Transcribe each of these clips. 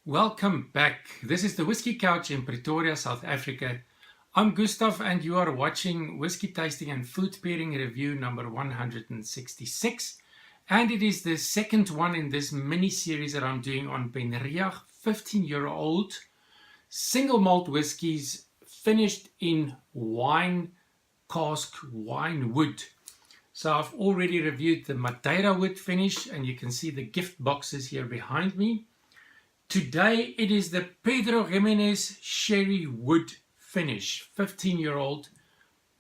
Welcome back. This is the Whiskey Couch in Pretoria, South Africa. I'm Gustav and you are watching Whiskey Tasting and Food Pairing Review number 166. And it is the second one in this mini-series that I'm doing on Benriach 15-year-old single malt whiskies finished in wine cask wine wood. So I've already reviewed the Madeira wood finish and you can see the gift boxes here behind me. Today it is the Pedro Ximinez Sherry wood finish, 15-year-old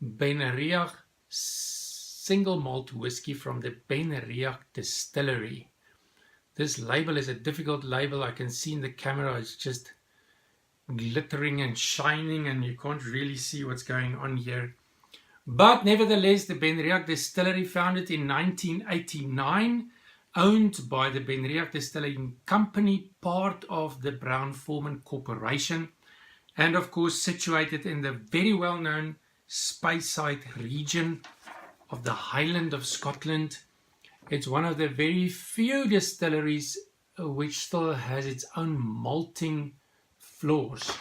Benriach single malt whiskey from the Benriach Distillery. This label is a difficult label. I can see in the camera it's just glittering and shining and you can't really see what's going on here. But nevertheless, the Benriach Distillery, founded in 1989, owned by the Benriach Distilling Company, part of the Brown-Forman Corporation, and of course situated in the very well-known Speyside region of the Highland of Scotland. It's one of the very few distilleries which still has its own malting floors.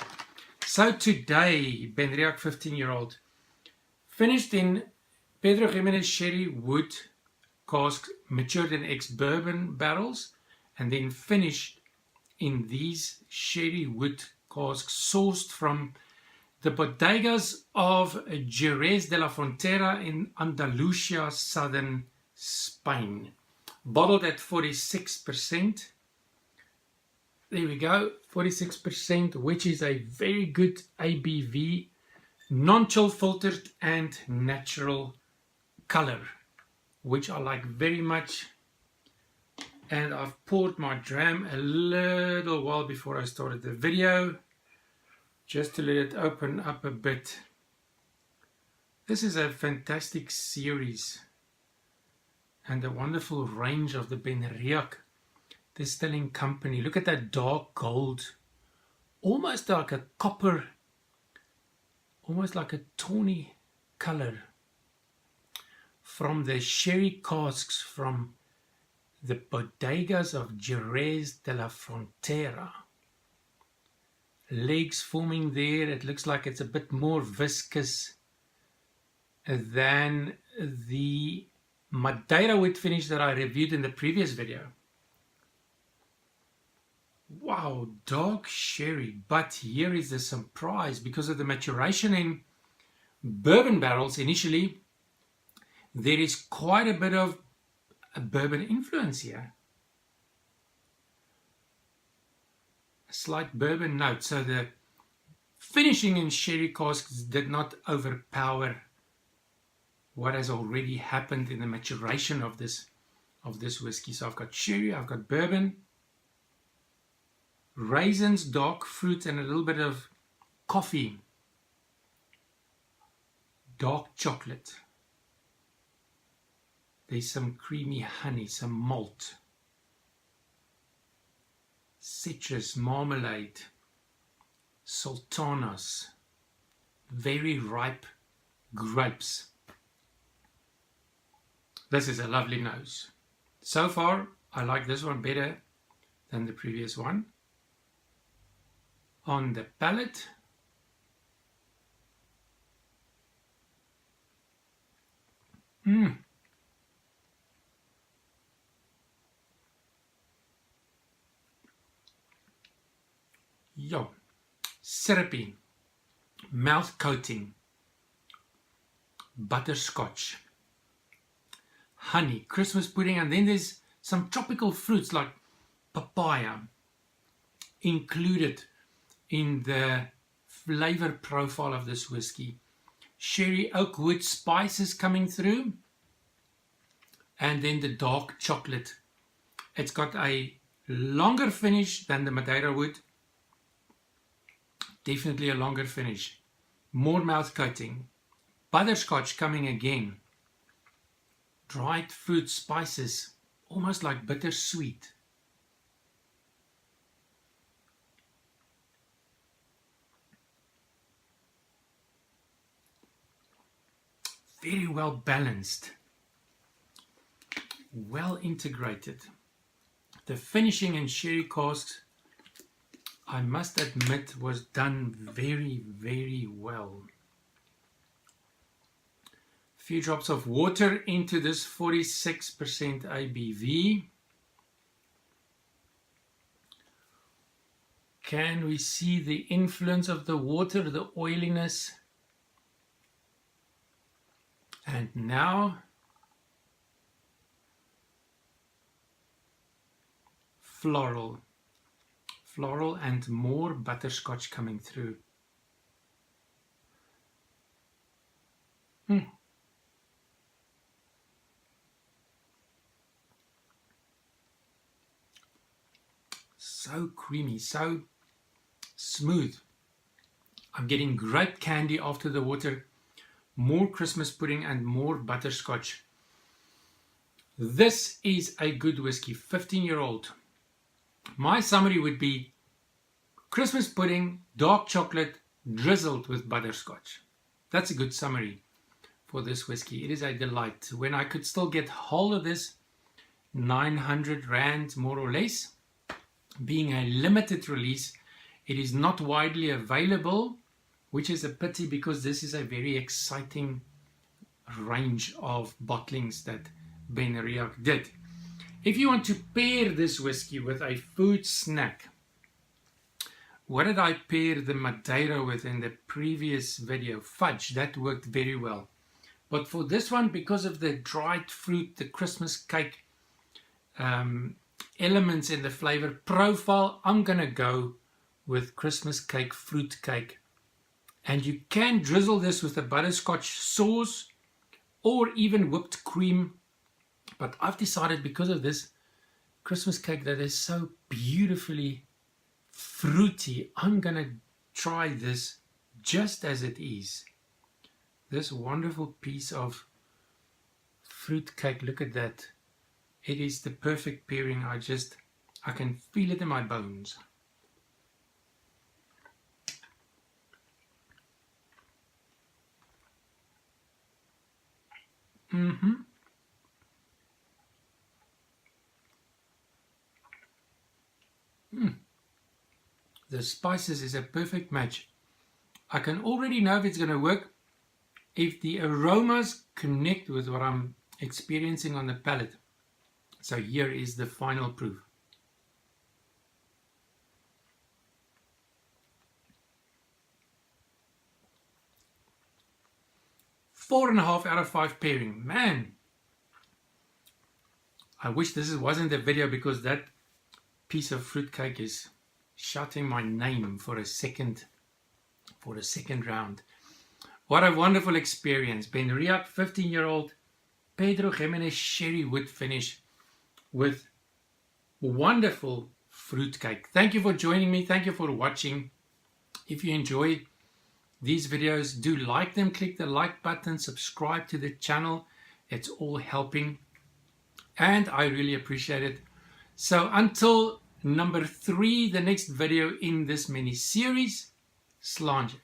So today, Benriach 15-year-old, finished in Pedro Ximinez Sherry wood cask, matured in ex-Bourbon barrels, and then finished in these sherry wood casks sourced from the bodegas of Jerez de la Frontera in Andalucia Southern Spain. Bottled at 46%. There we go, 46%, which is a very good ABV, non-chill filtered and natural color, which I like very much. And I've poured my dram a little while before I started the video, just to let it open up a bit. This is a fantastic series and a wonderful range of the Benriach Distilling Company. Look at that dark gold, almost like a copper, almost like a tawny color, from the sherry casks from the bodegas of Jerez de la Frontera. Legs forming there. It looks like it's a bit more viscous than the Madeira wood finish that I reviewed in the previous video. Wow, dark sherry. But here is the surprise. Because of the maturation in bourbon barrels initially, there is quite a bit of a bourbon influence here. A slight bourbon note. So the finishing in sherry casks did not overpower what has already happened in the maturation of this whiskey. So I've got sherry, I've got bourbon, raisins, dark fruit, and a little bit of coffee, dark chocolate. There's some creamy honey, some malt, citrus, marmalade, sultanas, very ripe grapes. This is a lovely nose. So far, I like this one better than the previous one. On the palate, Syrupy, mouth coating, butterscotch, honey, Christmas pudding, and then there's some tropical fruits like papaya included in the flavor profile of this whiskey. Sherry oak wood spices coming through, and then the dark chocolate. It's got a longer finish than the Madeira wood. Definitely a longer finish. More mouth coating. Butterscotch coming again. Dried fruit spices, almost like bittersweet. Very well balanced. Well integrated. The finishing in sherry casks I must admit, was done very, very well. A few drops of water into this 46% ABV. Can we see the influence of the water, the oiliness? And now, floral and more butterscotch coming through. So creamy, so smooth. I'm getting grape candy after the water, more Christmas pudding and more butterscotch. This is a good whiskey, 15-year-old. My summary would be Christmas pudding, dark chocolate, drizzled with butterscotch. That's a good summary for this whiskey. It is a delight. When I could still get hold of this, 900 Rand more or less. Being a limited release, it is not widely available, which is a pity because this is a very exciting range of bottlings that Benriach did. If you want to pair this whiskey with a food snack, what did I pair the Madeira with in the previous video? Fudge, that worked very well. But for this one, because of the dried fruit, the Christmas cake elements in the flavor profile, I'm gonna go with Christmas cake, fruit cake. And you can drizzle this with a butterscotch sauce or even whipped cream. But I've decided, because of this Christmas cake that is so beautifully fruity, I'm gonna try this just as it is. This wonderful piece of fruit cake, look at that. It is the perfect pairing. I can feel it in my bones. The spices is a perfect match. I can already know if it's going to work if the aromas connect with what I'm experiencing on the palate. So here is the final proof. 4.5 out of 5 pairing. Man, I wish this wasn't the video, because that piece of fruitcake is shouting my name for a second round. What a wonderful experience. Benriach 15-year-old Pedro Ximinez Sherry wood finish with wonderful fruitcake. Thank you for joining me. Thank you for watching. If you enjoy these videos, do like them. Click the like button. Subscribe to the channel. It's all helping. And I really appreciate it. So until number 3, the next video in this mini series, sláinte.